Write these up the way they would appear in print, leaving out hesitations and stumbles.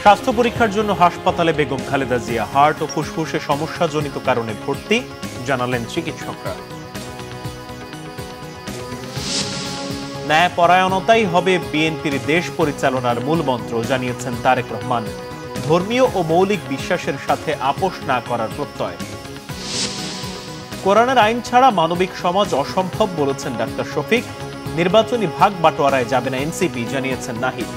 স্বাস্থ্য পরীক্ষার জন্য হাসপাতালে বেগম খালেদা জিয়া। হার্ট ও ফুসফুসে সমস্যাজনিত কারণে ভর্তি, জানালেন চিকিৎসকরা। ন্যায়পরায়ণতাই হবে বিএনপির দেশ পরিচালনার মূল মন্ত্র, জানিয়েছেন তারেক রহমান। ধর্মীয় ও মৌলিক বিশ্বাসের সাথে আপোষ না করার প্রত্যয়। কোরআনের আইন ছাড়া মানবিক সমাজ অসম্ভব, বলেছেন ডাক্তার শফিক। নির্বাচনী ভাগ বাটোয়ারায় যাবে না এনসিপি, জানিয়েছেন নাহিদ।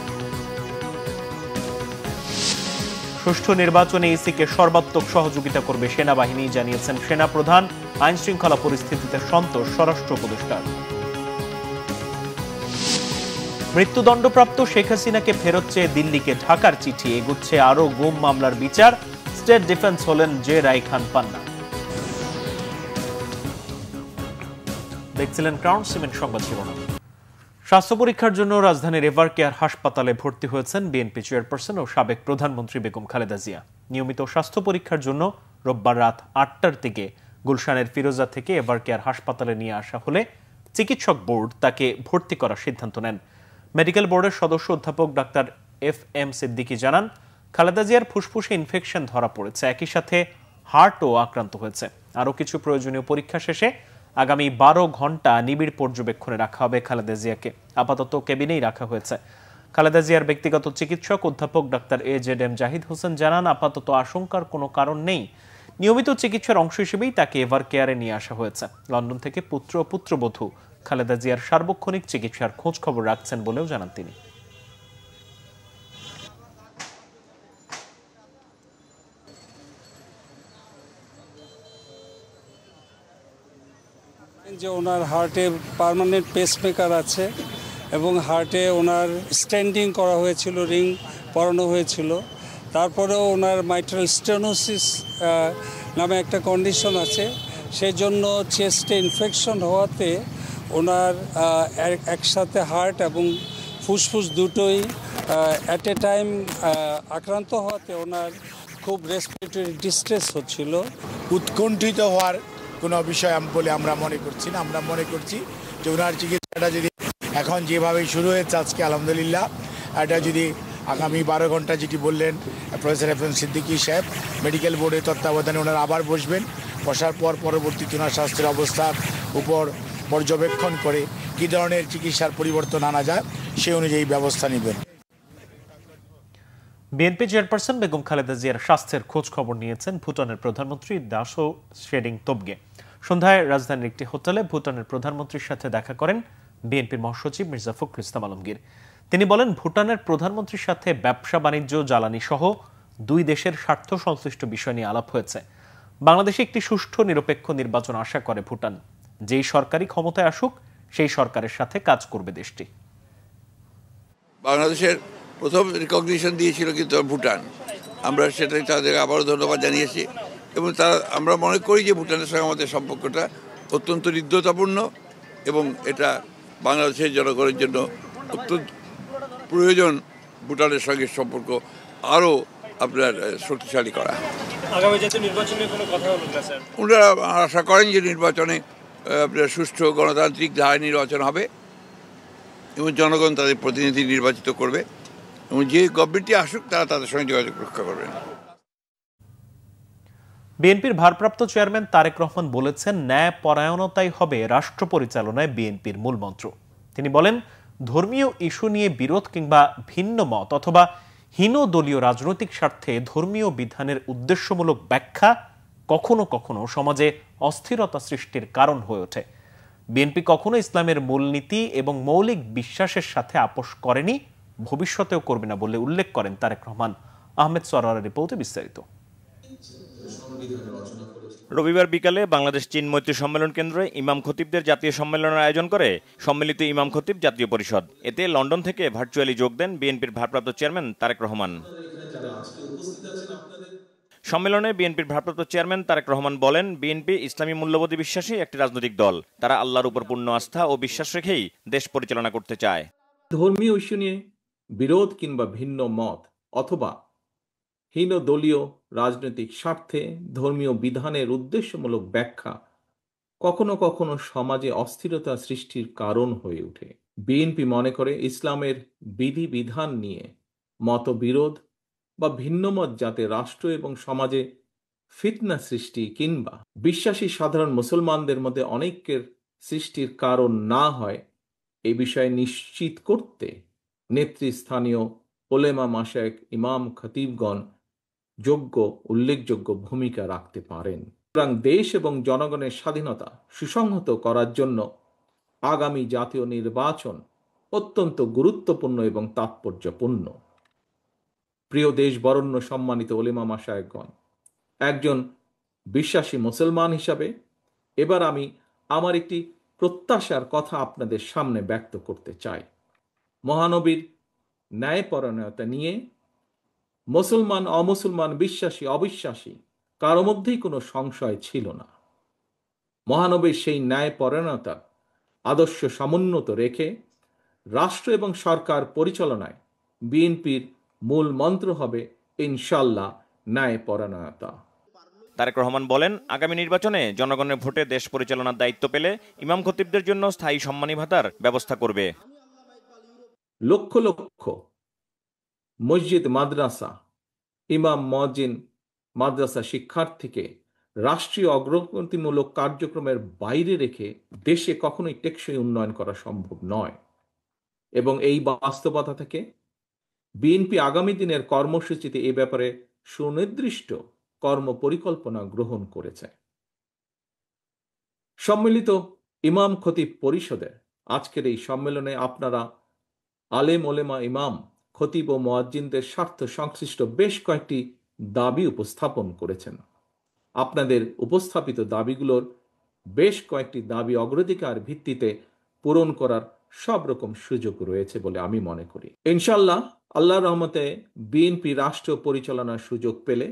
সুষ্ঠু নির্বাচনে ইসিকে সর্বাত্মক সহযোগিতা করবে সেনাবাহিনী, জানিয়েছেন সেনা প্রধান। আইন শৃঙ্খলা পরিস্থিতিতে সন্তোষ স্বরাষ্ট্র উপদেষ্টার। মৃত্যুদণ্ডপ্রাপ্ত শেখ হাসিনাকে ফেরত চেয়ে দিল্লিকে ঢাকার চিঠি, এগুচ্ছে আরো গুম মামলার বিচার। স্টেট ডিফেন্স হলেন জে রায়খান পান্না। দেখছিলেন ক্রাউন সিমেন্ট সংবাদ শিরোনাম। স্বাস্থ্য পরীক্ষার জন্য রাজধানীর এভারকেয়ার হাসপাতালে ভর্তি হয়েছেন বিএনপি চেয়ারপারসন ও সাবেক প্রধানমন্ত্রী বেগম খালেদা জিয়া। নিয়মিত স্বাস্থ্য পরীক্ষার জন্য রোববার রাত 8টার দিকে গুলশানের ফিরোজা থেকে এভারকেয়ার হাসপাতালে নিয়ে আসা হলে চিকিৎসক বোর্ড তাকে ভর্তি করার সিদ্ধান্ত নেন। মেডিকেল বোর্ডের সদস্য অধ্যাপক ডাক্তার FM সিদ্দিকী জানান, খালেদা জিয়ার ফুসফুসে ইনফেকশন ধরা পড়েছে, একই সাথে হার্টও আক্রান্ত হয়েছে। আরও কিছু প্রয়োজনীয় পরীক্ষা শেষে আগামী 12 ঘন্টা নিবিড় পর্যবেক্ষণে রাখা হবে খালেদা জিয়াকে। আপাতত কেবিনেই রাখা হয়েছে। খালেদা জিয়ার ব্যক্তিগত চিকিৎসক অধ্যাপক ডাক্তার AZM জাহিদ হোসেন জানান, আপাতত আশঙ্কার কোনো কারণ নেই। নিয়মিত চিকিৎসার অংশ হিসেবেই তাকে এভার কেয়ারে নিয়ে আসা হয়েছে। লন্ডন থেকে পুত্র ও পুত্রবধূ খালেদা জিয়ার সার্বক্ষণিক চিকিৎসার খোঁজ খবর রাখছেন বলেও জানান তিনি। যে ওনার হার্টে পার্মানেন্ট পেসমেকার আছে এবং হার্টে ওনার স্ট্যান্ডিং করা হয়েছিল, রিং পরানো হয়েছিল। তারপরেও ওনার মাইট্রাল স্টেনোসিস নামে একটা কন্ডিশন আছে, সেই জন্য চেস্টে ইনফেকশন হওয়াতে ওনার একসাথে হার্ট এবং ফুসফুস দুটোই অ্যাট এ টাইম আক্রান্ত হওয়াতে ওনার খুব রেসপিরেটরি ডিস্ট্রেস হচ্ছিল। উৎকণ্ঠিত হওয়ার কোনো বিষয় বলে আমরা মনে করছি না। আমরা মনে করছি যে ওনার চিকিৎসাটা যদি এখন যেভাবে শুরু হয়েছে আজকে আলহামদুলিল্লাহ, এটা যদি আগামী 12 ঘন্টা, যেটি বললেন প্রফেসর FM সিদ্দিকী সাহেব, মেডিকেল বোর্ডের তত্ত্বাবধানে ওনারা আবার বসবেন। বসার পর পরবর্তীতে ওনার স্বাস্থ্যের অবস্থার উপর পর্যবেক্ষণ করে কী ধরনের চিকিৎসার পরিবর্তন আনা যায় সেই অনুযায়ী ব্যবস্থা নেবেন। বিএনপি চেয়ারপারসন বেগম খালেদা জিয়ার স্বাস্থ্যের খোঁজ খবর নিয়েছেন ভুটানের প্রধানমন্ত্রী দাশো শেরিং তোবগে। সন্ধ্যায় রাজধানীর একটি হোটেলে ভুটানের প্রধানমন্ত্রীর সাথে দেখা করেন বিএনপির মহাসচিব মির্জা ফখরুল ইসলাম আলমগীর। তিনি বলেন, ভুটানের প্রধানমন্ত্রীর সাথে ব্যবসা বাণিজ্য, জ্বালানি সহ দুই দেশের স্বার্থ সংশ্লিষ্ট বিষয় নিয়ে আলাপ হয়েছে। বাংলাদেশে একটি সুষ্ঠু নিরপেক্ষ নির্বাচন আশা করে ভুটান। যেই সরকারি ক্ষমতায় আসুক সেই সরকারের সাথে কাজ করবে দেশটি। বাংলাদেশের প্রথম রিকগনিশন দিয়েছিল কিন্তু ভুটান, আমরা সেটাই তাদের আবারও ধন্যবাদ জানিয়েছি এবং আমরা মনে করি যে ভুটানের সঙ্গে আমাদের সম্পর্কটা অত্যন্ত হৃদ্যতাপূর্ণ এবং এটা বাংলাদেশের জনগণের জন্য অত্যন্ত প্রয়োজন ভুটানের সঙ্গে সম্পর্ক আরও আপনার শক্তিশালী করা। আগামী জাতীয় নির্বাচনে কোনো কথা হলো না স্যার? ওনারা আশা করেন যে নির্বাচনে আপনার সুষ্ঠু গণতান্ত্রিক ধারায় নির্বাচন হবে এবং জনগণ তাদের প্রতিনিধি নির্বাচিত করবে এবং যে গভর্নমেন্টটি আসুক তারা তাদের সঙ্গে যোগাযোগ রক্ষা করবেন। বিএনপির ভারপ্রাপ্ত চেয়ারম্যান তারেক রহমান বলেছেন, ন্যায় পরায়ণতাই হবে রাষ্ট্র পরিচালনায় বিএনপির মূল মন্ত্র। তিনি বলেন, ধর্মীয় ইস্যু নিয়ে বিরোধ কিংবা ভিন্ন মত অথবা হীন দলীয় রাজনৈতিক স্বার্থে ধর্মীয় বিধানের উদ্দেশ্যমূলক ব্যাখ্যা কখনো কখনো সমাজে অস্থিরতা সৃষ্টির কারণ হয়ে ওঠে। বিএনপি কখনো ইসলামের মূলনীতি এবং মৌলিক বিশ্বাসের সাথে আপোষ করেনি, ভবিষ্যতেও করবে না বলে উল্লেখ করেন তারেক রহমান। আহমেদ সরারের রিপোর্টে বিস্তারিত। রবিবার বিকালে বাংলাদেশ চীন মৈত্রী সম্মেলন কেন্দ্রে ইমাম খতিবদের জাতীয় সম্মেলনের আয়োজন করে সম্মিলিত ইমাম খতিব জাতীয় পরিষদ। এতে লন্ডন থেকে ভার্চুয়ালি যোগ দেন বিএনপির ভারপ্রাপ্ত চেয়ারম্যান তারেক রহমান। সম্মেলনে বিএনপির ভারপ্রাপ্ত চেয়ারম্যান তারেক রহমান বলেন, বিএনপি ইসলামী মূল্যবোধে বিশ্বাসী একটি রাজনৈতিক দল। তারা আল্লাহর উপর পূর্ণ আস্থা ও বিশ্বাস রেখেই দেশ পরিচালনা করতে চায়। ধর্মীয় ইস্যু নিয়ে বিরোধ কিংবা ভিন্ন মত অথবা হীন দলীয় রাজনৈতিক স্বার্থে ধর্মীয় বিধানের উদ্দেশ্যমূলক ব্যাখ্যা কখনো কখনো সমাজে অস্থিরতা সৃষ্টির কারণ হয়ে ওঠে। বিএনপি মনে করে ইসলামের বিধিবিধান নিয়ে মতবিরোধ বা ভিন্নমত যাতে রাষ্ট্র এবং সমাজে ফিতনা সৃষ্টি কিংবা বিশ্বাসী সাধারণ মুসলমানদের মধ্যে অনৈক্যের সৃষ্টির কারণ না হয় এই বিষয়ে নিশ্চিত করতে নেতৃস্থানীয় ওলেমা মাশায়েখ ইমাম খতিবগণ যোগ্য উল্লেখযোগ্য ভূমিকা রাখতে পারেন। সুতরাং দেশ এবং জনগণের স্বাধীনতা সুসংহত করার জন্য আগামী জাতীয় নির্বাচন অত্যন্ত গুরুত্বপূর্ণ এবং তাৎপর্যপূর্ণ। প্রিয় দেশ বরেণ্য সম্মানিত ওলেমা মাশায়েখগণ, একজন বিশ্বাসী মুসলমান হিসাবে এবার আমি আমার একটি প্রত্যাশার কথা আপনাদের সামনে ব্যক্ত করতে চাই। মহানবীর ন্যায়পরায়ণতা নিয়ে মুসলমান অমুসলমান বিশ্বাসী অবিশ্বাসী কারো মধ্যেই কোনো সংশয় ছিল না। মহানবীর সেই ন্যায়পরায়ণতার আদর্শ সমুন্নত রেখে রাষ্ট্র এবং সরকার পরিচালনায় বিএনপির মূল মন্ত্র হবে ইনশাআল্লাহ ন্যায়পরায়ণতা। তারেক রহমান বলেন, আগামী নির্বাচনে জনগণের ভোটে দেশ পরিচালনার দায়িত্ব পেলে ইমাম খতিবদের জন্য স্থায়ী সম্মানী ভাতার ব্যবস্থা করবে। লক্ষ লক্ষ মসজিদ মাদ্রাসা ইমাম মুয়াজ্জিন মাদ্রাসা শিক্ষার্থীকে রাষ্ট্রীয় অগ্রগতিমূলক কার্যক্রমের বাইরে রেখে দেশে কখনোই টেকসই উন্নয়ন করা সম্ভব নয় এবং এই বাস্তবতা থেকে বিএনপি আগামী দিনের কর্মসূচিতে এ ব্যাপারে সুনির্দিষ্ট কর্মপরিকল্পনা গ্রহণ করেছে। সম্মিলিত ইমাম খতিব পরিষদের আজকের এই সম্মেলনে আপনারা আলেম ওলেমা ইমাম খতিব ও মুয়াজ্জিনদের স্বার্থ সংশ্লিষ্ট বেশ কয়েকটি দাবি উপস্থাপন করেছেন। আপনাদের উপস্থাপিত দাবিগুলোর বেশ কয়েকটি দাবি অগ্রাধিকার ভিত্তিতে পূরণ করার সব রকম সুযোগ রয়েছে বলে আমি মনে করি। ইনশাআল্লাহ আল্লাহর রহমতে বিএনপি রাষ্ট্র পরিচালনার সুযোগ পেলে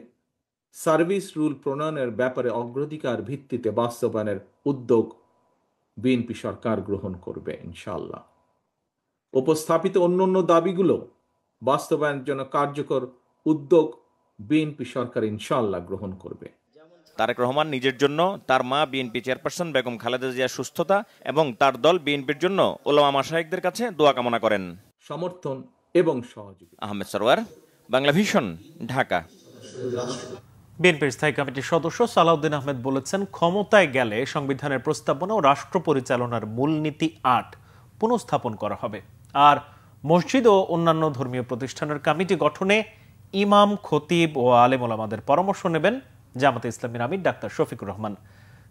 সার্ভিস রুল প্রণয়নের ব্যাপারে অগ্রাধিকার ভিত্তিতে বাস্তবায়নের উদ্যোগ বিএনপি সরকার গ্রহণ করবে ইনশাআল্লাহ। উপস্থাপিত অন্যান্য দাবিগুলো বাস্তবায়নের জন্য কার্যকর উদ্যোগ বিএনপি সরকার ইনশাআল্লাহ গ্রহণ করবে। তারেক রহমান নিজের জন্য, তার মা বিএনপি চেয়ারপারসন বেগম খালেদা জিয়ার সুস্থতা এবং তার দল বিএনপির জন্য ওলামা মাশায়েখদের কাছে দোয়া কামনা করেন। সমর্থন এবং সহযোগিতা। আহমেদ সরওয়ার, বাংলা ভিশন, ঢাকা। বিএনপির স্থায়ী কমিটির সদস্য সালাউদ্দিন আহমেদ বলেছেন, ক্ষমতায় গেলে সংবিধানের প্রস্তাবনা ও রাষ্ট্র পরিচালনার মূলনীতি ৮ পুনঃস্থাপন করা হবে। আর মসজিদ ও অন্যান্য ধর্মীয় প্রতিষ্ঠানের কমিটি গঠনে ইমাম খতিব ও আলেম ওলামাদের পরামর্শ নেবেন জামাতে ইসলামীর আমির ডাক্তার শফিকুর রহমান।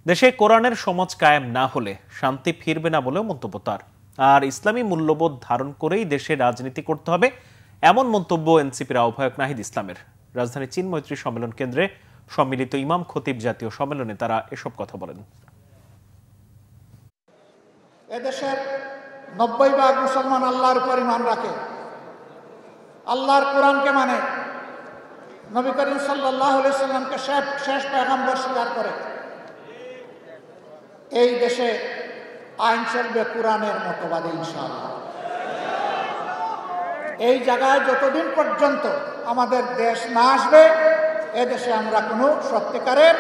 দেশে কোরআনের সমাজ কায়েম না হলে শান্তি ফিরবে না বলেও মন্তব্য তার। আর ইসলামী মূল্যবোধ ধারণ করেই দেশে রাজনীতি করতে হবে, এমন মন্তব্য এনসিপির আহ্বায়ক নাহিদ ইসলামের। রাজধানী চীন মৈত্রী সম্মেলন কেন্দ্রে সম্মিলিত ইমাম খতিব জাতীয় সম্মেলনে তারা এসব কথা বলেন। এদেশের 90% মুসলমান আল্লাহর উপর ঈমান রাখে, আল্লাহর কোরআনকে মানে, নবী করিম সাল্লাল্লাহু আলাইহি সাল্লামকে শেষ পয়গম্বর স্বীকার করে। এই দেশে আইন চলবে কোরআনের মতবাদে ইনশাআল্লাহ। এই জায়গায় যতদিন পর্যন্ত আমাদের দেশ না আসবে, এদেশে আমরা কোনো সত্যিকারের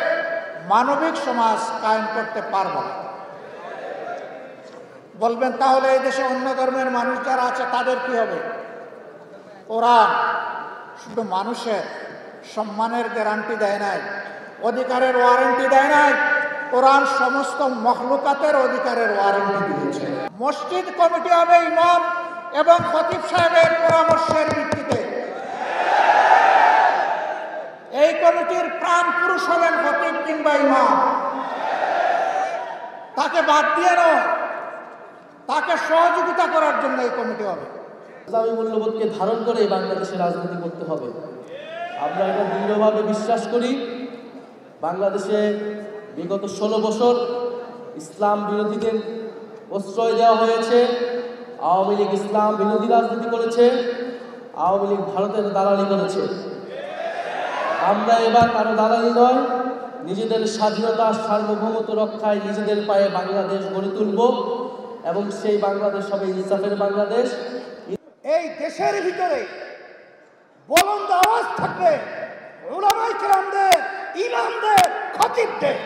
মানবিক সমাজ কায়েম করতে পারব না। বলবেন তাহলে এই দেশে অন্য ধর্মের মানুষ যারা আছে তাদের কি হবে? কোরআন শুধু মানুষের সম্মানের গ্যারান্টি দেয় নাই, অধিকারের ওয়ারেন্টি দেয় নাই, কোরআন সমস্ত মখলুকাতের অধিকারের ওয়ারেন্টি দিয়েছে। মসজিদ কমিটি হবে ইমাম এবং খতিব সাহেবের পরামর্শের ভিত্তিতে। এই কমিটির প্রাণ পুরুষ হলেন খতিব কিংবা ইমাম। তাকে বাদ দিয়ে নয়, তাকে সহযোগিতা করার জন্য এই কমিটি হবে। ইসলামী মূল্যবোধকে ধারণ করে বাংলাদেশে রাজনীতি করতে হবে। আমরা এটা দৃঢ়ভাবে বিশ্বাস করি। বাংলাদেশে বিগত 16 বছর ইসলাম বিরোধীদের প্রশ্রয় দেওয়া হয়েছে। আওয়ামী লীগ ইসলাম বিরোধী রাজনীতি করেছে, আওয়ামী লীগ ভারতের দালালি করেছে। আমরা এবার কারো দালালি নয়, নিজেদের স্বাধীনতা সার্বভৌমত্ব রক্ষায় নিজেদের পায়ে বাংলাদেশ গড়ে তুলব এবং সেই বাংলাদেশ হবে ইনসাফের বাংলাদেশ। এই দেশের ভিতরে বুলন্দ আওয়াজ থাকবে উলামায়ে কেরামদের, ইমামদের, খতিবদের।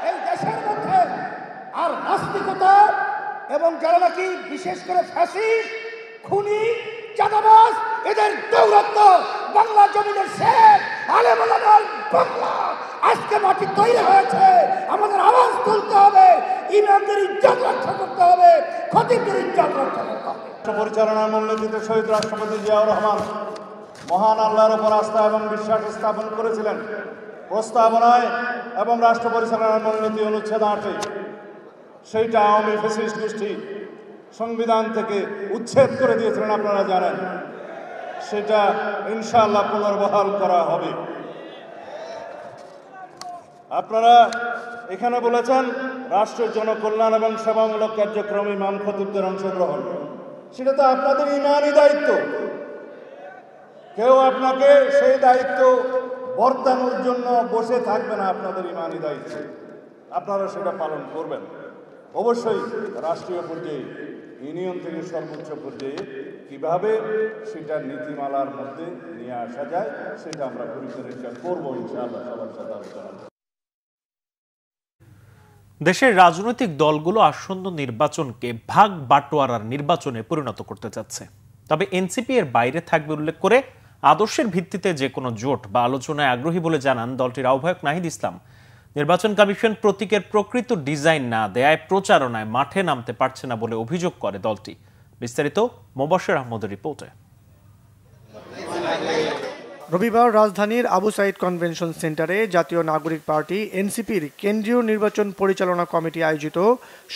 এই দেশের মধ্যে আর নাস্তিকতা এবং যারা নাকি বিশেষ করে ফ্যাসিস্ট, খুনি, চাঁদাবাজ, এদের দৌরাত্ম্য বাংলা জমিনের শেখ আলেমুলামার বাংলা আজকে মাটি তৈরি হয়েছে। আমাদের আওয়াজ তুলতে হবে, ইমামদের ইজ্জত রক্ষা করতে হবে, খতিবদের ইজ্জত রক্ষা করতে হবে। পরিচালনার মূলনীতিতে শহীদ রাষ্ট্রপতি জিয়াউর রহমান মহান আল্লাহর উপর আস্থা এবং বিশ্বাস স্থাপন করেছিলেন। প্রস্তাবনায় এবং রাষ্ট্র পরিচালনার মূলনীতি অনুচ্ছেদ 8 সেইটা আওয়ামী ফ্যাসিস্ট গোষ্ঠী সংবিধান থেকে উচ্ছেদ করে দিয়েছিলেন, আপনারা জানেন। সেটা ইনশাআল্লাহ পুনর্বহাল করা হবে। আপনারা এখানে বলেছেন রাষ্ট্রের জনকল্যাণ এবং সেবামূলক কার্যক্রমে ইমাম খতিবদের অংশগ্রহণ, সেটা তো আপনাদের ইমানি দায়িত্ব। কেউ আপনাকে সেই দায়িত্ব বর্তানোর জন্য বসে থাকবে না, আপনাদের ইমানি দায়িত্ব, আপনারা সেটা পালন করবেন। অবশ্যই রাষ্ট্রীয় পর্যায়ে, ইউনিয়ন থেকে সর্বোচ্চ পর্যায়ে কিভাবে সেটা নীতিমালার মধ্যে নিয়ে আসা যায় সেটা আমরা পরিচালনা করবো ইনশাআল্লাহ সবার সাথে আলোচনা। দেশের রাজনৈতিক দলগুলো আসন্ন নির্বাচনকে ভাগ বাটোয়ারার নির্বাচনে পরিণত করতে চাচ্ছে। তবে এনসিপি এর বাইরে থাকবে উল্লেখ করে আদর্শের ভিত্তিতে যে কোনো জোট বা আলোচনায় আগ্রহী বলে জানান দলটির আহ্বায়ক নাহিদ ইসলাম। নির্বাচন কমিশন প্রতীকের প্রকৃত ডিজাইন না দেয়ায় প্রচারণায় মাঠে নামতে পারছে না বলে অভিযোগ করে দলটি। বিস্তারিত মোবাশ্বের আহমদের রিপোর্টে। রবিবার রাজধানীর আবু সাইদ কনভেনশন সেন্টারে জাতীয় নাগরিক পার্টি এনসিপির কেন্দ্রীয় নির্বাচন পরিচালনা কমিটি আয়োজিত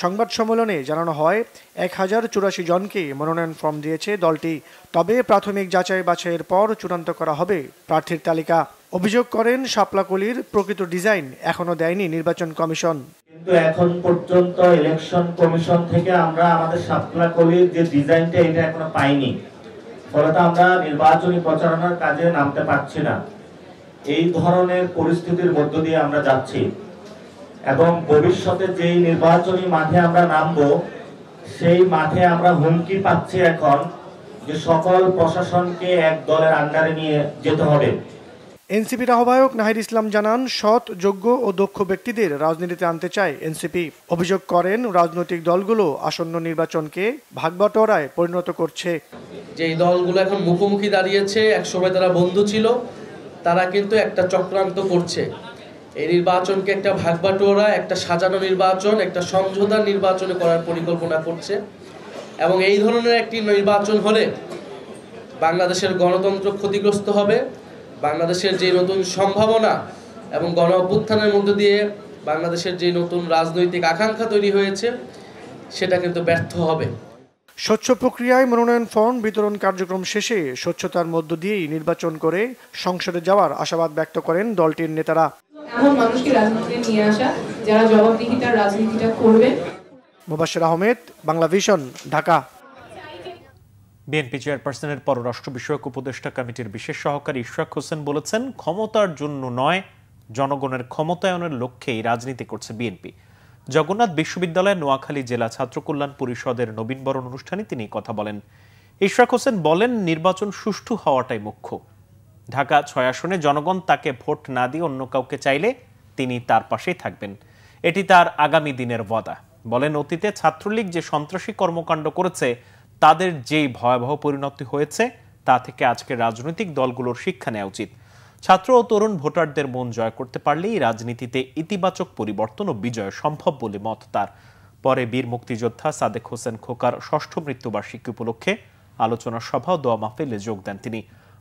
সংবাদ সম্মেলনে জানানো হয় 1084 জনকে মনোনয়ন ফর্ম দিয়েছে দলটি। তবে প্রাথমিক যাচাই বাছাইয়ের পর চূড়ান্ত করা হবে প্রার্থীর তালিকা। অভিযোগ করেন শাপলাকলির প্রকৃত ডিজাইন এখনো দেয়নি নির্বাচন কমিশন। কিন্তু এখন পর্যন্ত ইলেকশন কমিশন থেকে আমরা আমাদের শাপলাকলির যে ডিজাইনটা এটা এখনো পাইনি, ফলে আমরা নির্বাচনী প্রচারণার কাজে নামতে পারছি না। এই ধরনের পরিস্থিতির মধ্য দিয়ে আমরা যাচ্ছি এবং ভবিষ্যতে যেই নির্বাচনী মাঠে আমরা নামবো সেই মাঠে আমরা হুমকি পাচ্ছি এখন যে সকল প্রশাসনকে এক দলের আন্ডারে নিয়ে যেতে হবে। এনসিপির আহ্বায়ক নাহিদ ইসলাম জানান সৎ, যোগ্য ও দক্ষ ব্যক্তিদের রাজনীতিতে আনতে চায় এনসিপি। অভিযোগ করেন রাজনৈতিক দলগুলো আসন্ন নির্বাচনকে ভাগবাটোয়ারায় পরিণত করছে। যে দলগুলো এখন মুখোমুখি দাঁড়িয়েছে, একসময় তারা বন্ধু ছিল, তারা কিন্তু একটা চক্রান্ত করছে। এই নির্বাচনকে একটা ভাগবাটোয়ারা, একটা সাজানো নির্বাচন, একটা সমঝোতার নির্বাচনে করার পরিকল্পনা করছে। এবং এই ধরনের একটি নির্বাচন হলে বাংলাদেশের গণতন্ত্র ক্ষতিগ্রস্ত হবে। বাংলাদেশের যে নতুন সম্ভাবনা এবং গণ অভ্যুত্থানের মধ্য দিয়ে বাংলাদেশের যে নতুন রাজনৈতিক আকাঙ্ক্ষা তৈরি হয়েছে সেটা কিন্তু ব্যর্থ হবে। স্বচ্ছ প্রক্রিয়ায় মনোনয়ন ফর্ম বিতরণ কার্যক্রম শেষে স্বচ্ছতার মধ্য দিয়েই নির্বাচন করে সংসদে যাওয়ার আশাবাদ ব্যক্ত করেন দলটির নেতারা। এমন মানুষকে রাজনীতিতে নিয়ে আসা যারা জবাবদিহিতার রাজনীতিটা করবে। মোবাশ্বের আহমেদ, বাংলা ভিশন, ঢাকা। বিএনপি চেয়ারপারসনের পররাষ্ট্র বিষয়ক উপদেষ্টা কমিটির বিশেষ সহকারী ইশরাক হোসেন বলেছেন, ক্ষমতার জন্য নয়, জনগণের ক্ষমতায়নের লক্ষ্যেই রাজনীতি করছে বিএনপি। জগন্নাথ বিশ্ববিদ্যালয়ের নোয়াখালী জেলা ছাত্র কল্যাণ পরিষদের নবীনবরণ অনুষ্ঠানে তিনি কথা বলেন। ইশরাক হোসেন বলেন, নির্বাচন সুষ্ঠু হওয়াটাই মুখ্য। ঢাকা 6 আসনে জনগণ তাকে ভোট না দিয়ে অন্য কাউকে চাইলে তিনি তার পাশেই থাকবেন, এটি তার আগামী দিনের ওয়াদা। বলেন, অতীতে ছাত্রলীগ যে সন্ত্রাসী কর্মকাণ্ড করেছে তাদের যেই ভয়াবহ পরিণতি হয়েছে তা থেকে আজকের রাজনৈতিক দলগুলোর শিক্ষা নেওয়া উচিত। ছাত্র ও তরুণ ভোটারদের মন জয় করতে পারলেই রাজনীতিতে ইতিবাচক পরিবর্তন ও বিজয় সম্ভব বলে মত তার। পরে বীর মুক্তিযোদ্ধা সাদেক হোসেন খোকার 6ষ্ঠ মৃত্যুবার্ষিকী উপলক্ষে আলোচনা সভা ও দোয়া মাহফিলে যোগ দেন তিনি।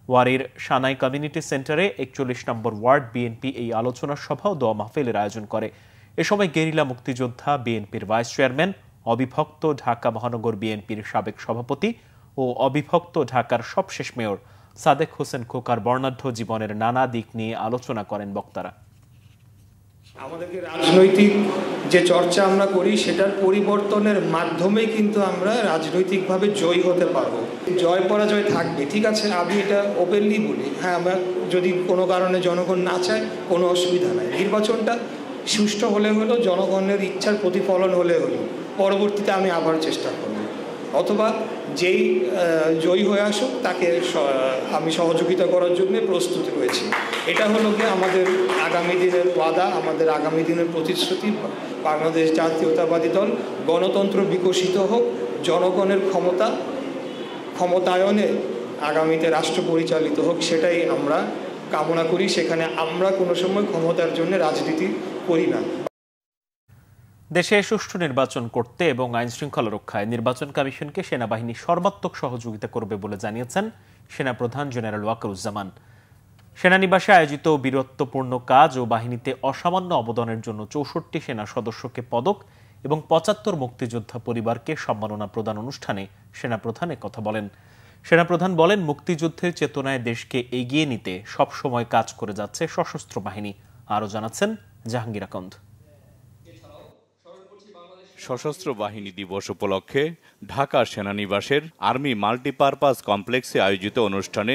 ওয়ারীর সানাই কমিউনিটি সেন্টারে 41 নম্বর ওয়ার্ড বিএনপি এই আলোচনা সভা ও দোয়া মাহফিলের আয়োজন করে। এ সময় গেরিলা মুক্তিযোদ্ধা বিএনপির ভাইস চেয়ারম্যান, অবিভক্ত ঢাকা মহানগর বিএনপির সাবেক সভাপতি ও অবিভক্ত ঢাকার সবশেষ মেয়র সাদেক হোসেন খোকার বর্ণাঢ্য জীবনের নানা দিক নিয়ে আলোচনা করেন বক্তারা। আমাদেরকে রাজনৈতিক যে চর্চা আমরা করি সেটার পরিবর্তনের মাধ্যমে কিন্তু আমরা রাজনৈতিকভাবে জয়ী হতে পারবো। জয় পরাজয় থাকবে, ঠিক আছে, আমি এটা ওপেনলি বলি। হ্যাঁ, আমরা যদি কোনো কারণে জনগণ না চায় কোনো অসুবিধা নাই, নির্বাচনটা সুষ্ঠু হলে হলো, জনগণের ইচ্ছার প্রতিফলন হলে হলো, পরবর্তীতে আমি আবার চেষ্টা করব। অথবা যেই জয়ী হয়ে আসুক তাকে আমি সহযোগিতা করার জন্য প্রস্তুত রয়েছি। এটা হলো কি আমাদের আগামী দিনের ওয়াদা, আমাদের আগামী দিনের প্রতিশ্রুতি। বাংলাদেশ জাতীয়তাবাদী দল গণতন্ত্র বিকশিত হোক, জনগণের ক্ষমতায়নে আগামীতে রাষ্ট্র পরিচালিত হোক, সেটাই আমরা কামনা করি। সেখানে আমরা কোনো সময় ক্ষমতার জন্য রাজনীতি করি না। দেশে সুষ্ঠু নির্বাচন করতে এবং আইন শৃঙ্খলা রক্ষায় নির্বাচন কমিশনকে সেনাবাহিনী সর্বাত্মক সহযোগিতা করবে বলে জানিয়েছেন সেনাপ্রধান জেনারেল ওয়াকারুজ্জামান। সেনানিবাসে আয়োজিত বীরত্বপূর্ণ কাজ ও বাহিনীতে অসামান্য অবদানের জন্য 64 সেনা সদস্যকে পদক এবং 75 মুক্তিযোদ্ধা পরিবারকে সম্মাননা প্রদান অনুষ্ঠানে সেনাপ্রধান একথা বলেন। সেনাপ্রধান বলেন, মুক্তিযুদ্ধের চেতনায় দেশকে এগিয়ে নিতে সবসময় কাজ করে যাচ্ছে সশস্ত্র বাহিনী। আরও জানাচ্ছেন জাহাঙ্গীর আকন্দ। সশস্ত্র বাহিনী দিবস উপলক্ষে ঢাকা সেনানিবাসের আর্মি মাল্টিপারপাস কমপ্লেক্সে আয়োজিত অনুষ্ঠানে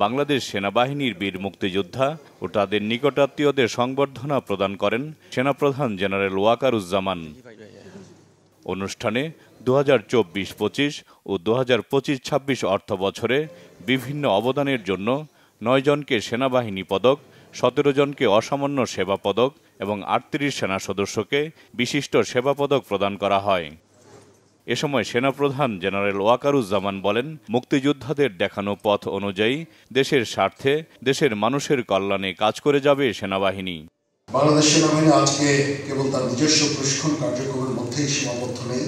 বাংলাদেশ সেনাবাহিনীর বীর মুক্তিযোদ্ধা ও তাদের নিকটাত্মীয়দের সংবর্ধনা প্রদান করেন সেনাপ্রধান জেনারেল ওয়াকারুজ্জামান। অনুষ্ঠানে 2024-25 ও 2025-26 অর্থ বছরে বিভিন্ন অবদানের জন্য 9 জনকে সেনাবাহিনী পদক, 17 জনকে অসামান্য সেবা পদক এবং 38 সেনা সদস্যকে বিশিষ্ট সেবা পদক প্রদান করা হয়। এ সময় সেনাপ্রধান জেনারেল ওয়াকারুজ্জামান বলেন, মুক্তিযোদ্ধাদের দেখানো পথ অনুযায়ী দেশের স্বার্থে, দেশের মানুষের কল্যাণে কাজ করে যাবে সেনাবাহিনী। বাংলাদেশ সেনাবাহিনী আজকে কেবল তার নিজস্ব প্রশিক্ষণ কার্যক্রমের মধ্যেই সীমাবদ্ধ নেই,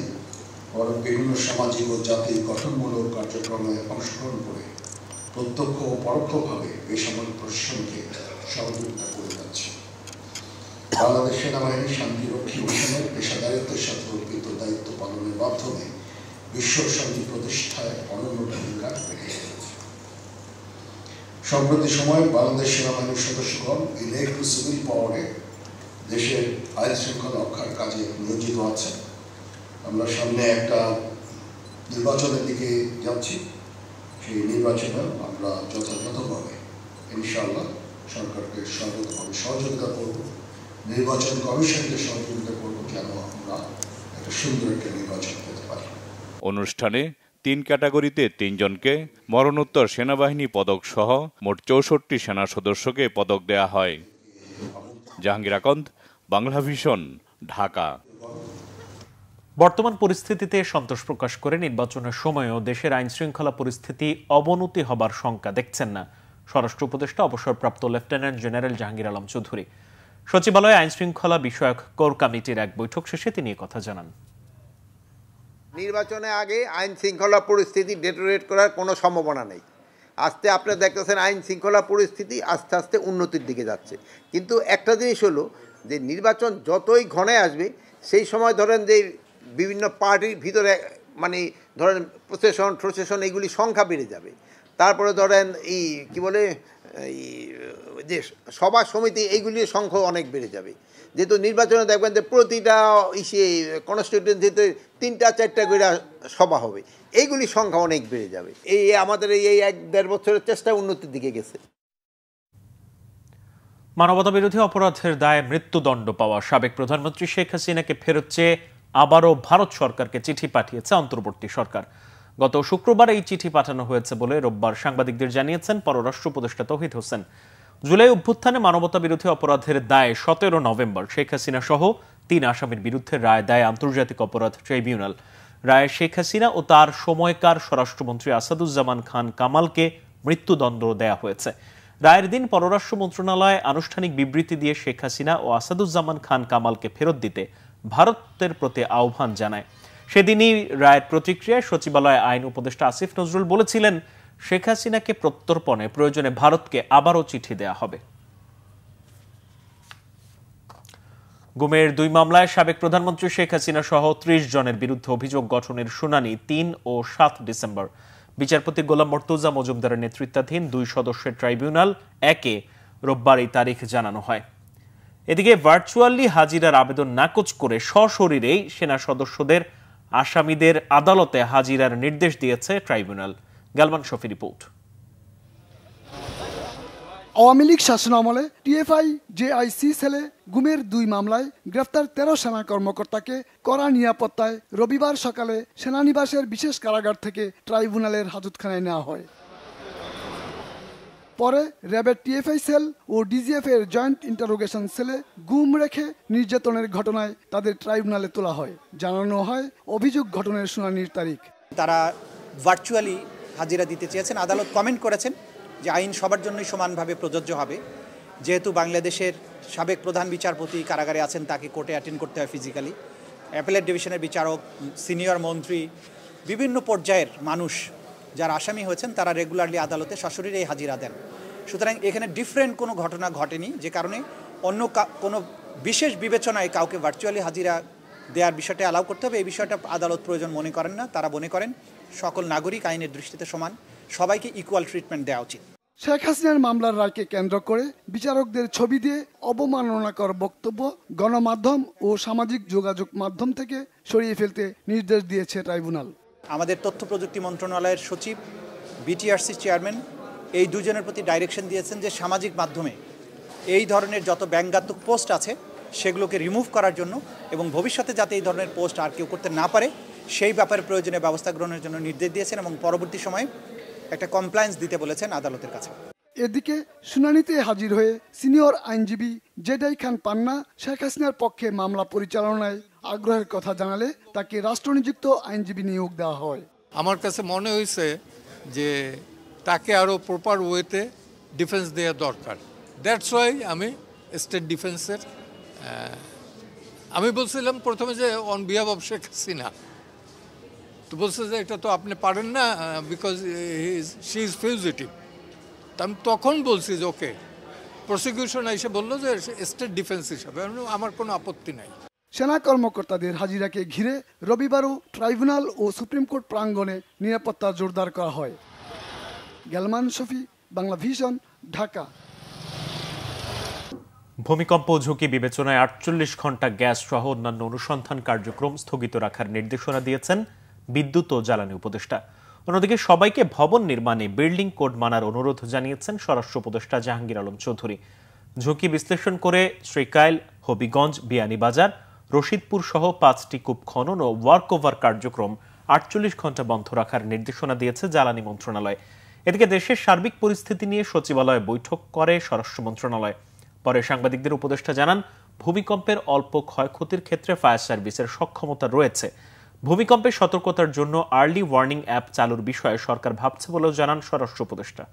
বরং বিভিন্ন সামাজিক ও জাতীয় গঠনমূলক কার্যক্রমে অংশগ্রহণ করে প্রত্যক্ষ ও পরোক্ষভাবে বেসামরিক প্রশাসনকে সহযোগিতা করে যাচ্ছে। বাংলাদেশ সেনাবাহিনী শান্তিরক্ষী মিশনের পেশাদারিত্বের সাথে অর্পিত দায়িত্ব পালনের মাধ্যমে বিশ্ব শান্তি প্রতিষ্ঠায় অনন্য ভূমিকা রেখে চলেছে। সম্প্রতি সময়ে বাংলাদেশ সেনাবাহিনীর সদস্যগণ ইলেকট্রো সিভিল পাওয়ারে দেশের আইন শৃঙ্খলা রক্ষার কাজে নিয়োজিত আছেন। আমরা সামনে একটা নির্বাচনের দিকে যাচ্ছি, সেই নির্বাচনে আমরা যথাযথভাবে ইনশাআল্লাহ সরকারকে সর্বতভাবে সহযোগিতা করব, নির্বাচন কমিশনকে সহযোগিতা করব, যেন আমরা একটা সুন্দর একটা নির্বাচন পেতে পারি। অনুষ্ঠানে 3 ক্যাটাগরিতে 3 জনকে মরণোত্তর সেনাবাহিনী পদক সহ মোট 64 সেনা সদস্যকে পদক দেয়া হয়। জাহাঙ্গীর আকন্দ, বাংলা ভিশন, ঢাকা। বর্তমান পরিস্থিতিতে সন্তোষ প্রকাশ করে নির্বাচনের সময়ও দেশের আইন শৃঙ্খলা পরিস্থিতি অবনতি হবার শঙ্কা দেখছেন না স্বরাষ্ট্র উপদেষ্টা অবসরপ্রাপ্ত লেফটেন্যান্ট জেনারেল জাহাঙ্গীর আলম চৌধুরী। সচিবালয়ে আইন শৃঙ্খলা বিষয়ক কোর কমিটির এক বৈঠক শেষে তিনি কথা জানান। নির্বাচনের আগে আইন শৃঙ্খলা পরিস্থিতি ডেটোরেট করার কোনো সম্ভাবনা নেই। আস্তে আপনারা দেখতেছেন আইন শৃঙ্খলা পরিস্থিতি আস্তে আস্তে উন্নতির দিকে যাচ্ছে। কিন্তু একটা জিনিস হলো যে নির্বাচন যতই ঘনে আসবে, সেই সময় ধরেন যে বিভিন্ন পার্টির ভিতরে মানে ধরেন প্রশাসন এগুলি সংখ্যা বেড়ে যাবে। তারপরে ধরেন এই কি বলে এই যে সভা সমিতি এইগুলির সংখ্যা অনেক বেড়ে যাবে। যেহেতু নির্বাচনে দেখবেন যে প্রতিটা কনস্টিটিউয়েন্সিতে 3-4টা করে সভা হবে, এইগুলির সংখ্যা অনেক বেড়ে যাবে। এই আমাদের এই 1-1.5 বছরের চেষ্টা উন্নতির দিকে গেছে। মানবতা বিরোধী অপরাধের দায়ে মৃত্যুদণ্ড পাওয়া সাবেক প্রধানমন্ত্রী শেখ হাসিনাকে ফেরত চেয়ে আবারও ভারত সরকারকে চিঠি পাঠিয়েছে অন্তর্বর্তী সরকার। গত শুক্রবার এই চিঠি পাঠানো হয়েছে বলে রোববার সাংবাদিকদের জানিয়েছেন পররাষ্ট্র উপদেষ্টা তৌহিদ হোসেন। জুলাই অভ্যুত্থানে মানবতা বিরোধী অপরাধের দায়ে 17 নভেম্বর শেখ হাসিনা সহ 3 আসামির বিরুদ্ধে রায় দেয় আন্তর্জাতিক অপরাধ ট্রাইব্যুনাল। রায়ে শেখ হাসিনা ও তার সময়কার স্বরাষ্ট্রমন্ত্রী আসাদুজ্জামান খান কামালকে মৃত্যুদণ্ড দেয়া হয়েছে। রায়ের দিন পররাষ্ট্র মন্ত্রণালয় আনুষ্ঠানিক বিবৃতি দিয়ে শেখ হাসিনা ও আসাদুজ্জামান খান কামালকে ফেরত দিতে ভারতের প্রতি আহ্বান জানায়। সেদিনই রায়ের প্রতিক্রিয়ায় সচিবালয় আইন উপদেষ্টা আসিফ নজরুল বলেছিলেন, শেখ হাসিনাকে প্রত্যর্পণে প্রয়োজনে ভারতকে আবারও চিঠি দেয়া হবে। গুমের 2 মামলায় সাবেক প্রধানমন্ত্রী শেখ হাসিনা সহ 30 জনের বিরুদ্ধে অভিযোগ গঠনের শুনানি 3 ও 7 ডিসেম্বর। বিচারপতি গোলাম মর্তুজা মজুমদারের নেতৃত্বাধীন 2 সদস্যের ট্রাইব্যুনাল 1-এ রোববার এই তারিখ জানানো হয়। এদিকে ভার্চুয়ালি হাজিরার আবেদন নাকচ করে সশরীরেই সেনা সদস্যদের আসামিদের আদালতে হাজিরার নির্দেশ দিয়েছে ট্রাইব্যুনাল। গালমান শফি রিপোর্ট। আওয়ামী লীগ শাসনামলে টিএফআই জেআইসি সেলে গুমের 2 মামলায় গ্রেফতার 13 সেনা কর্মকর্তাকে কড়া নিরাপত্তায় রবিবার সকালে সেনানিবাসের বিশেষ কারাগার থেকে ট্রাইব্যুনালের হাজতখানায় নেওয়া হয়। পরে র্যাবের টিএফআই সেল ও ডিজিএফ এর জয়েন্ট ইন্টারোগেশন সেলে গুম রেখে নির্যাতনের ঘটনায় তাদের ট্রাইব্যুনালে তোলা হয়। জানানো হয় অভিযোগ গঠনের শুনানির তারিখ। তারা ভার্চুয়ালি হাজিরা দিতে চেয়েছেন। আদালত কমেন্ট করেছেন যে আইন সবার জন্যই সমানভাবে প্রযোজ্য হবে, যেহেতু বাংলাদেশের সাবেক প্রধান বিচারপতি কারাগারে আছেন, তাকে কোর্টে অ্যাটেন্ড করতে হয় ফিজিক্যালি। অ্যাপেলেট ডিভিশনের বিচারক, সিনিয়র মন্ত্রী, বিভিন্ন পর্যায়ের মানুষ যারা আসামি হয়েছেন তারা রেগুলারলি আদালতে সশরীরে হাজিরা দেন। সুতরাং এখানে ডিফারেন্ট কোনো ঘটনা ঘটেনি, যে কারণে অন্য কোনো বিশেষ বিবেচনায় কাউকে ভার্চুয়ালি হাজিরা দেওয়ার বিষয়টা অ্যালাউ করতে হবে, এই বিষয়টা আদালত প্রয়োজন মনে করেন না। তারা মনে করেন সকল নাগরিক আইনের দৃষ্টিতে সমান, সবাইকে ইকুয়াল ট্রিটমেন্ট দেওয়া উচিত। শেখ হাসিনার মামলার রায়কে কেন্দ্র করে বিচারকদের ছবি দিয়ে অবমাননাকর বক্তব্য গণমাধ্যম ও সামাজিক যোগাযোগ মাধ্যম থেকে সরিয়ে ফেলতে নির্দেশ দিয়েছে ট্রাইব্যুনাল। আমাদের তথ্য প্রযুক্তি মন্ত্রণালয়ের সচিব, বিটিআরসি চেয়ারম্যান এই দুজনের প্রতি ডাইরেকশন দিয়েছেন যে সামাজিক মাধ্যমে এই ধরনের যত ব্যঙ্গাত্মক পোস্ট আছে সেগুলোকে রিমুভ করার জন্য, এবং ভবিষ্যতে যাতে এই ধরনের পোস্ট আর কেউ করতে না পারে সেই ব্যাপারে প্রয়োজনীয় ব্যবস্থা গ্রহণের জন্য নির্দেশ দিয়েছেন, এবং পরবর্তী সময়ে একটা কমপ্লায়েন্স দিতে বলেছেন আদালতের কাছে। এদিকে শুনানিতে হাজির হয়ে সিনিয়র আইনজীবী জেডাই খান পান্না শেখ হাসিনার পক্ষে মামলা পরিচালনায় আগ্রহের কথা জানালে তাকে রাষ্ট্রনিযুক্ত আইনজীবী নিয়োগ দেওয়া হয়। আমার কাছে মনে হয়েছে যে তাকে আরও প্রপার ওয়েতে ডিফেন্স দেওয়া দরকার। দ্যাটস ওয়াই আমি স্টেট ডিফেন্সের আমি বলছিলাম প্রথমে যে on behalf of Sheikh Hasina, তো বলছে যে এটা তো আপনি পারেন না বিকজ শি ইজ ফিউজিটিভ। আমি তখন বলছি যে ওকে, প্রসিকিউশন এসে বললো যে স্টেট ডিফেন্স হিসাবে আমার কোনো আপত্তি নাই। সেনা কর্মকর্তাদের হাজিরাকে ঘিরে রবিবারও ট্রাইব্যুনাল ও সুপ্রিম কোর্ট প্রাঙ্গণে নিরাপত্তা জোরদার করা হয়। গেলমান শফি, বাংলা ভিশন, ঢাকা। ভূমিকম্প ঝুঁকি বিবেচনায় 48 ঘন্টা গ্যাস সহ অন্যান্য অনুসন্ধান কার্যক্রম স্থগিত রাখার নির্দেশনা দিয়েছেন বিদ্যুৎ ও জ্বালানি উপদেষ্টা। অন্যদিকে সবাইকে ভবন নির্মাণে বিল্ডিং কোড মানার অনুরোধ জানিয়েছেন স্বরাষ্ট্র উপদেষ্টা জাহাঙ্গীর আলম চৌধুরী। ঝুঁকি বিশ্লেষণ করে শ্রীকাইল, হবিগঞ্জ, বিয়ানীবাজার, রশিদপুর সহ 5টি কূপ খনন ও ওয়ার্ক ওভার কার্যক্রম 48 ঘন্টা বন্ধ রাখার নির্দেশনা দিয়েছে জ্বালানি মন্ত্রণালয়। এদিকে দেশের সার্বিক পরিস্থিতি নিয়ে সচিবালয়ে বৈঠক করে স্বরাষ্ট্র মন্ত্রণালয়। পরে সাংবাদিকদের উপদেষ্টা জানান, ভূমিকম্পের অল্প ক্ষয়ক্ষতির ক্ষেত্রে ফায়ার সার্ভিসের সক্ষমতা রয়েছে। ভূমিকম্পের সতর্কতার জন্য আর্লি ওয়ার্নিং অ্যাপ চালুর বিষয়ে সরকার ভাবছে বলেও জানান স্বরাষ্ট্র উপদেষ্টা।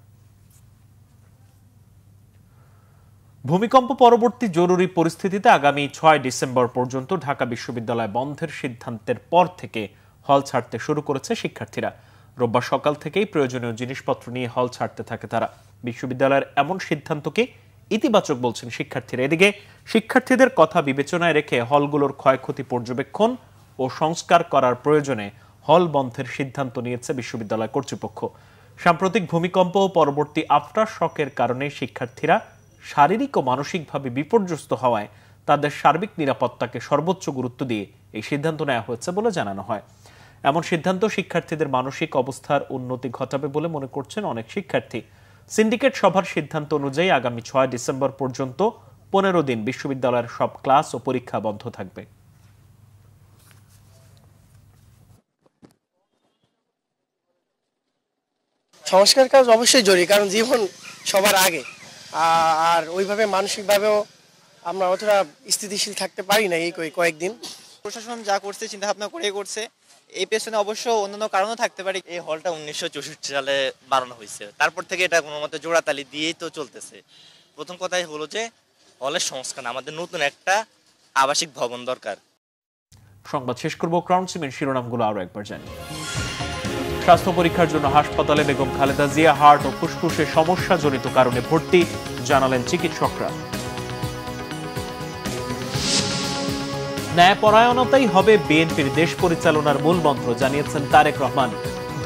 ভূমিকম্প পরবর্তী জরুরি পরিস্থিতিতে আগামী 6 ডিসেম্বর পর্যন্ত ঢাকা বিশ্ববিদ্যালয় বন্ধের সিদ্ধান্তের পর থেকে হল ছাড়তে শুরু করেছে শিক্ষার্থীরা। রোববার সকাল থেকেই প্রয়োজনীয় জিনিসপত্র নিয়ে হল ছাড়তে থাকে তারা। বিশ্ববিদ্যালয়ের এমন সিদ্ধান্তকে ইতিবাচক বলছেন শিক্ষার্থীরা। এদিকে শিক্ষার্থীদের কথা বিবেচনায় রেখে হলগুলোর ক্ষয়ক্ষতি পর্যবেক্ষণ ও সংস্কার করার প্রয়োজনে হল বন্ধের সিদ্ধান্ত নিয়েছে বিশ্ববিদ্যালয় কর্তৃপক্ষ। সাম্প্রতিক ভূমিকম্প ও পরবর্তী আফটার শকের কারণে শিক্ষার্থীরা শারীরিক ও মানসিকভাবে বিপর্যস্ত হওয়ায় তাদের সার্বিক নিরাপত্তাকে সর্বোচ্চ গুরুত্ব দিয়ে এই সিদ্ধান্ত নেওয়া হয়েছে বলে জানানো হয়। এমন সিদ্ধান্ত শিক্ষার্থীদের মানসিক অবস্থার উন্নতি ঘটাবে বলে মনে করছেন অনেক শিক্ষার্থী। সিন্ডিকেট সভার সিদ্ধান্ত অনুযায়ী আগামী 6 ডিসেম্বর পর্যন্ত 15 দিন বিশ্ববিদ্যালয়ের সব ক্লাস ও পরীক্ষা বন্ধ থাকবে। সংস্কার কাজ অবশ্যই জরুরি, কারণ জীবন সবার আগে, আর ওইভাবে মানসিকভাবেও আমরা অতটা স্থিতিশীল থাকতে পারি না এই কয়েকদিন। প্রশাসন যা করছে চিন্তা ভাবনা করে করছে, এই পেছনে অবশ্য অন্যান্য কারণও থাকতে পারে। এই হলটা 1964 সালে বানানো হয়েছে, তারপর থেকে এটা কোনো মতে জোড়াতালি দিয়েই তো চলতেছে। প্রথম কথাই হলো যে হলের সংস্কার, আমাদের নতুন একটা আবাসিক ভবন দরকার। সংবাদ শেষ করব, ক্রাউন সিমেন্ট শিরোনামগুলো আরো একবার জানি। স্বাস্থ্য পরীক্ষার জন্য হাসপাতালে বেগম খালেদা জিয়া হার্ট ও ফুসফুসের সমস্যাজনিত কারণে ভর্তি, জানালেন চিকিৎসকরা। ন্যায়পরায়ণতাই হবে বিএনপির দেশ পরিচালনার মূল মন্ত্র, জানিয়েছেন তারেক রহমান।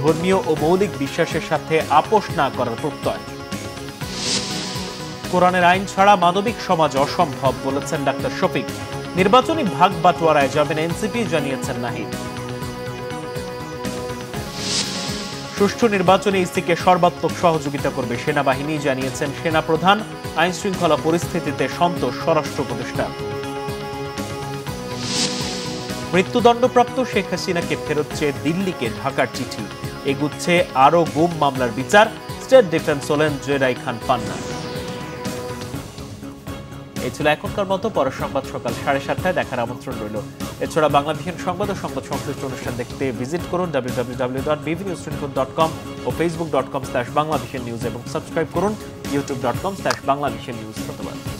ধর্মীয় ও মৌলিক বিশ্বাসের সাথে আপোষ না করার প্রত্যয়। কোরআনের আইন ছাড়া মানবিক সমাজ অসম্ভব, বলেছেন ডাক্তার শফিক। নির্বাচনী ভাগ বাটোয়ারায় যাবেন এনসিপি, জানিয়েছেন নাহিদ। সুষ্ঠু নির্বাচনে ইসিকে সর্বাত্মক সহযোগিতা করবে সেনাবাহিনী, জানিয়েছেন সেনাপ্রধান। আইন শৃঙ্খলা পরিস্থিতিতে সন্তোষ স্বরাষ্ট্র উপদেষ্টা। মৃত্যুদণ্ডপ্রাপ্ত শেখ হাসিনাকে ফেরত চেয়ে দিল্লিকে ঢাকার চিঠি, এগুচ্ছে আরো গুম মামলার বিচার, স্টেট ডিফেন্স হলেন জেডাই খান পান্না। এই ছিল এখনকার মতো। পরের সংবাদ সকাল 7:30টায় দেখার আমন্ত্রণ রইল। এছাড়া বাংলাভিশন সংবাদ ও সংবাদ সংশ্লিষ্ট অনুষ্ঠান দেখতে ভিজিট করুন www.bvnews24.com ও facebook.com/banglavishnnews এবং সাবস্ক্রাইব করুন youtube.com/banglavishnnews। ধন্যবাদ।